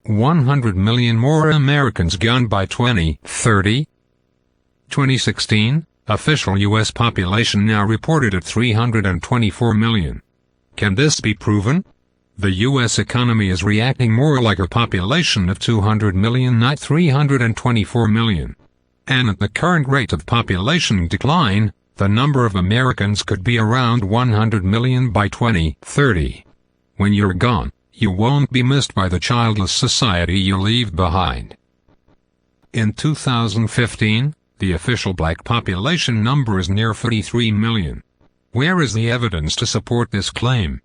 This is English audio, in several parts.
100 million more Americans gone by 2030. 2016, official U.S. population now reported at 324 million. Can this be proven? The U.S. economy is reacting more like a population of 200 million, not 324 million. And at the current rate of population decline, the number of Americans could be around 100 million by 2030. When you're gone, you won't be missed by the childless society you leave behind. In 2015, the official black population number is near 33 million. Where is the evidence to support this claim?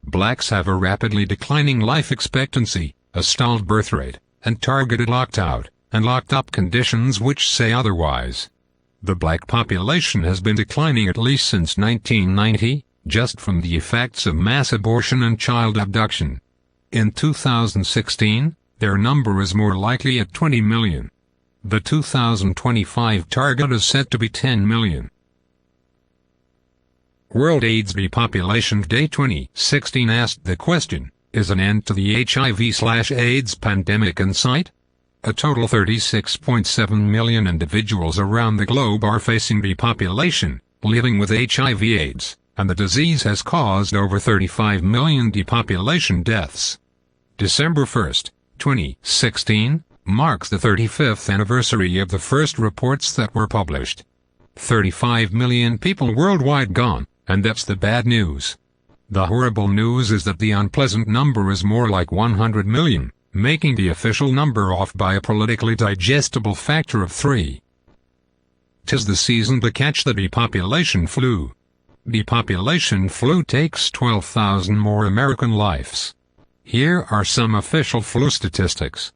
Blacks have a rapidly declining life expectancy, a stalled birth rate, and targeted locked-out and locked-up conditions which say otherwise. The black population has been declining at least since 1990, just from the effects of mass abortion and child abduction. In 2016, their number is more likely at 20 million. The 2025 target is set to be 10 million. World AIDS Depopulation Day 2016 asked the question, is an end to the HIV/AIDS pandemic in sight? A total 36.7 million individuals around the globe are facing depopulation, living with HIV/AIDS, and the disease has caused over 35 million depopulation deaths. December 1, 2016, marks the 35th anniversary of the first reports that were published. 35 million people worldwide gone, and that's the bad news. The horrible news is that the unpleasant number is more like 100 million, making the official number off by a politically digestible factor of 3. 'Tis the season to catch the depopulation flu. Depopulation flu takes 12,000 more American lives. Here are some official flu statistics.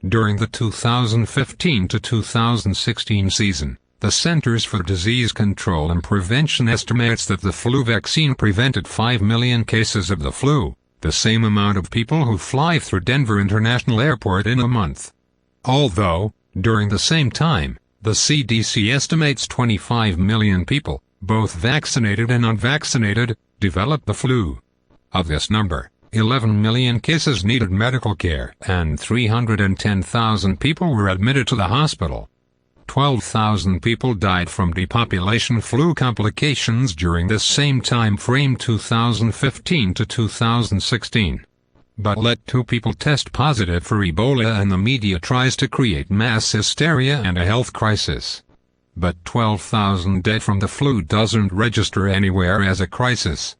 During the 2015 to 2016 season, the Centers for Disease Control and Prevention estimates that the flu vaccine prevented 5 million cases of the flu, the same amount of people who fly through Denver International Airport in a month. Although, during the same time, the CDC estimates 25 million people, both vaccinated and unvaccinated, developed the flu. Of this number, 11 million cases needed medical care and 310,000 people were admitted to the hospital. 12,000 people died from depopulation flu complications during this same time frame 2015 to 2016. But let 2 people test positive for Ebola and the media tries to create mass hysteria and a health crisis. But 12,000 dead from the flu doesn't register anywhere as a crisis.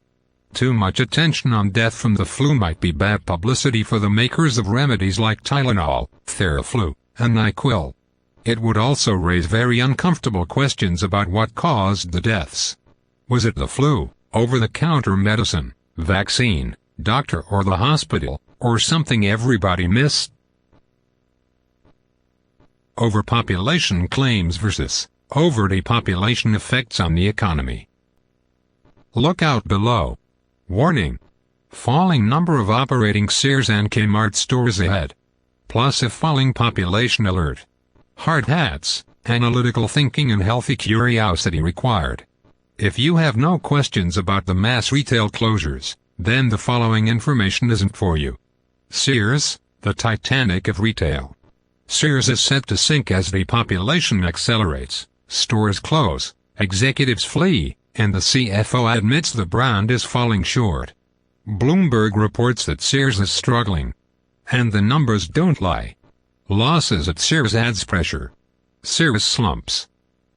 Too much attention on death from the flu might be bad publicity for the makers of remedies like Tylenol, Theraflu, and NyQuil. It would also raise very uncomfortable questions about what caused the deaths. Was it the flu, over-the-counter medicine, vaccine, doctor or the hospital, or something everybody missed? Overpopulation claims versus over-depopulation effects on the economy. Look out below. Warning. Falling number of operating Sears and Kmart stores ahead. Plus a falling population alert. Hard hats, analytical thinking and healthy curiosity required. If you have no questions about the mass retail closures, then the following information isn't for you. Sears, the Titanic of retail. Sears is set to sink as depopulation accelerates, stores close, executives flee, and the CFO admits the brand is falling short. Bloomberg reports that Sears is struggling. And the numbers don't lie. Losses at Sears adds pressure. Sears slumps.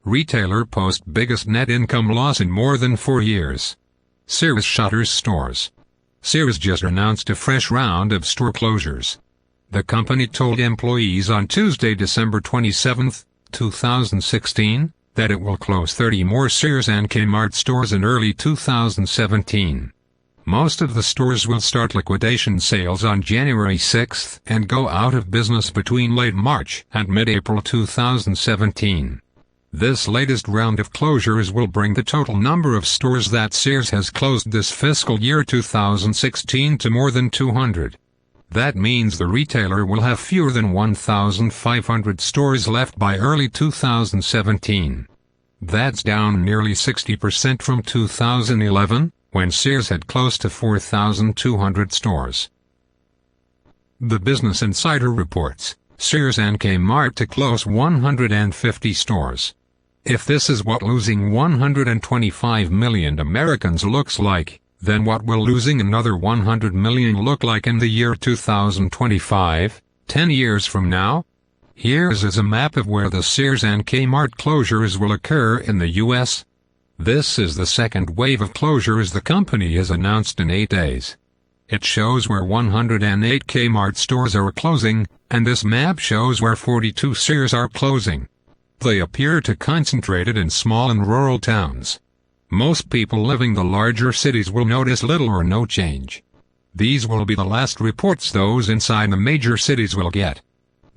Retailer posts biggest net income loss in more than 4 years. Sears shutters stores. Sears just announced a fresh round of store closures. The company told employees on Tuesday, December 27, 2016, that it will close 30 more Sears and Kmart stores in early 2017. Most of the stores will start liquidation sales on January 6 and go out of business between late March and mid-April 2017. This latest round of closures will bring the total number of stores that Sears has closed this fiscal year 2016 to more than 200. That means the retailer will have fewer than 1,500 stores left by early 2017. That's down nearly 60% from 2011, when Sears had close to 4,200 stores. The Business Insider reports, Sears and Kmart to close 150 stores. If this is what losing 125 million Americans looks like, then what will losing another 100 million look like in the year 2025, 10 years from now? Here's a map of where the Sears and Kmart closures will occur in the U.S. This is the second wave of closures the company has announced in 8 days. It shows where 108 Kmart stores are closing, and this map shows where 42 Sears are closing. They appear to concentrated in small and rural towns. Most people living in the larger cities will notice little or no change. These will be the last reports those inside the major cities will get.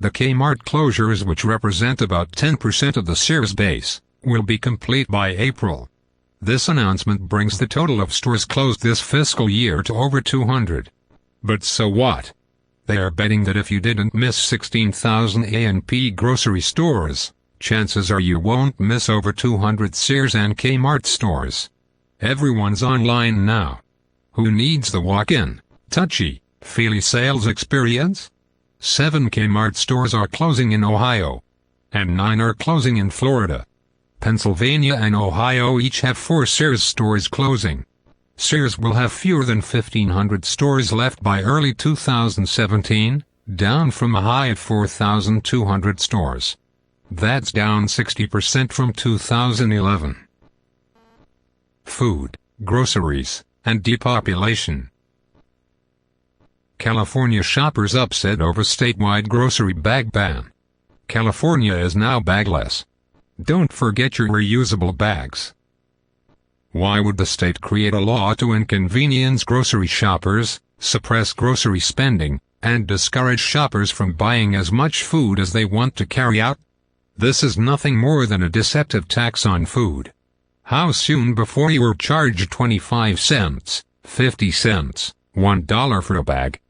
The Kmart closures, which represent about 10% of the Sears base, will be complete by April. This announcement brings the total of stores closed this fiscal year to over 200. But so what? They are betting that if you didn't miss 16,000 A&P grocery stores, chances are you won't miss over 200 Sears and Kmart stores. Everyone's online now. Who needs the walk-in, touchy-feely sales experience? 7 Kmart stores are closing in Ohio, and 9 are closing in Florida. Pennsylvania and Ohio each have 4 Sears stores closing. Sears will have fewer than 1,500 stores left by early 2017, down from a high of 4,200 stores. That's down 60% from 2011. Food, groceries, and depopulation. California shoppers upset over statewide grocery bag ban. California is now bagless. Don't forget your reusable bags. Why would the state create a law to inconvenience grocery shoppers, suppress grocery spending, and discourage shoppers from buying as much food as they want to carry out? This is nothing more than a deceptive tax on food. How soon before you were charged 25 cents, 50 cents, $1 for a bag?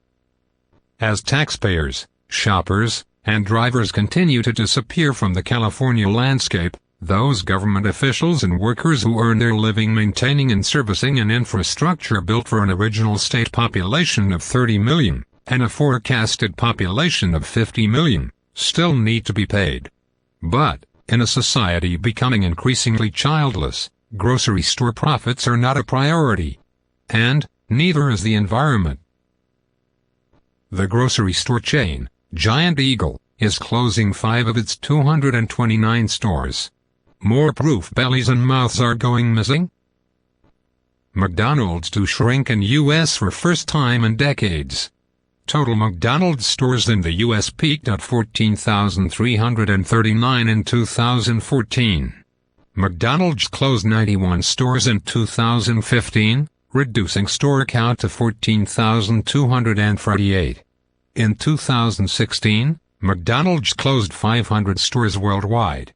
As taxpayers, shoppers, and drivers continue to disappear from the California landscape, those government officials and workers who earn their living maintaining and servicing an infrastructure built for an original state population of 30 million, and a forecasted population of 50 million, still need to be paid. But, in a society becoming increasingly childless, grocery store profits are not a priority. And, neither is the environment. The grocery store chain, Giant Eagle, is closing 5 of its 229 stores. More proof bellies and mouths are going missing? McDonald's to shrink in U.S. for first time in decades. Total McDonald's stores in the U.S. peaked at 14,339 in 2014. McDonald's closed 91 stores in 2015, reducing store count to 14,248. In 2016, McDonald's closed 500 stores worldwide.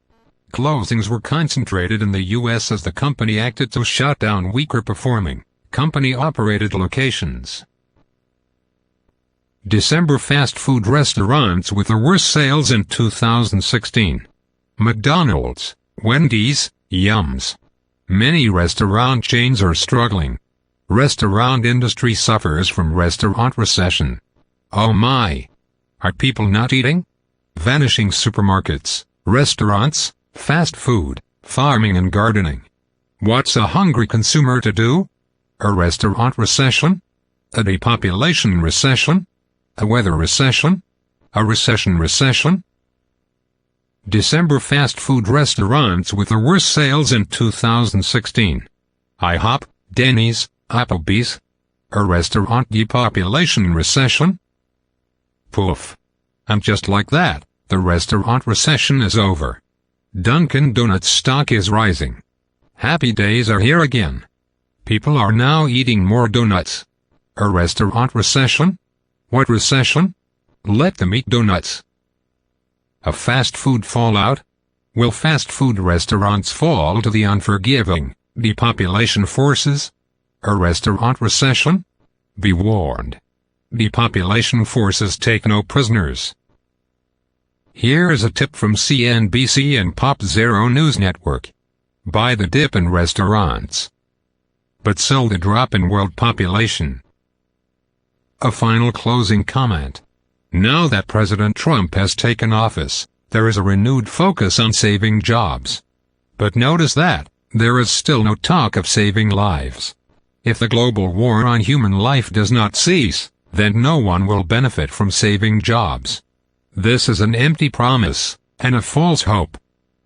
Closings were concentrated in the U.S. as the company acted to shut down weaker-performing, company-operated locations. December fast food restaurants with the worst sales in 2016. McDonald's, Wendy's, Yums. Many restaurant chains are struggling. Restaurant industry suffers from restaurant recession. Oh my! Are people not eating? Vanishing supermarkets, restaurants, fast food, farming and gardening. What's a hungry consumer to do? A restaurant recession? A depopulation recession? A weather recession? A recession? December fast food restaurants with the worst sales in 2016. IHOP, Denny's, Applebee's. A restaurant depopulation recession? Poof. And just like that, the restaurant recession is over. Dunkin' Donuts stock is rising. Happy days are here again. People are now eating more donuts. A restaurant recession? What recession? Let them eat donuts. A fast food fallout? Will fast food restaurants fall to the unforgiving depopulation forces? A restaurant recession? Be warned. Depopulation forces take no prisoners. Here is a tip from CNBC and Pop Zero News Network. Buy the dip in restaurants, but sell the drop in world population. A final closing comment. Now that President Trump has taken office, there is a renewed focus on saving jobs. But notice that there is still no talk of saving lives. If the global war on human life does not cease, then no one will benefit from saving jobs. This is an empty promise, and a false hope.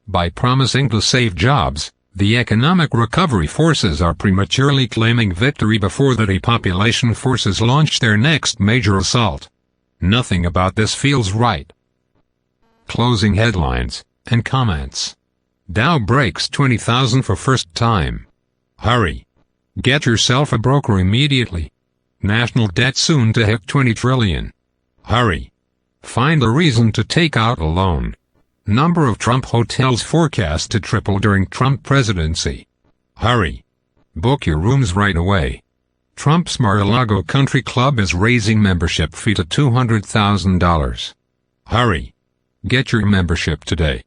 By promising to save jobs, the economic recovery forces are prematurely claiming victory before the depopulation forces launch their next major assault. Nothing about this feels right. Closing headlines and comments. Dow breaks 20,000 for first time. Hurry. Get yourself a broker immediately. National debt soon to hit 20 trillion. Hurry. Find a reason to take out a loan. Number of Trump hotels forecast to triple during Trump presidency. Hurry. Book your rooms right away. Trump's Mar-a-Lago Country Club is raising membership fee to $200,000. Hurry. Get your membership today.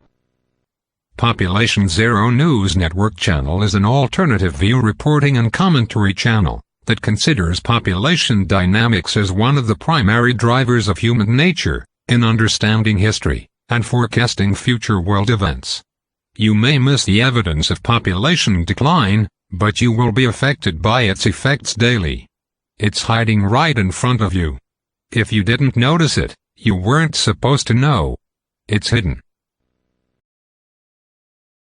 Population Zero News Network channel is an alternative view reporting and commentary channel that considers population dynamics as one of the primary drivers of human nature in understanding history and forecasting future world events. You may miss the evidence of population decline, but you will be affected by its effects daily. It's hiding right in front of you. If you didn't notice it, you weren't supposed to know. It's hidden.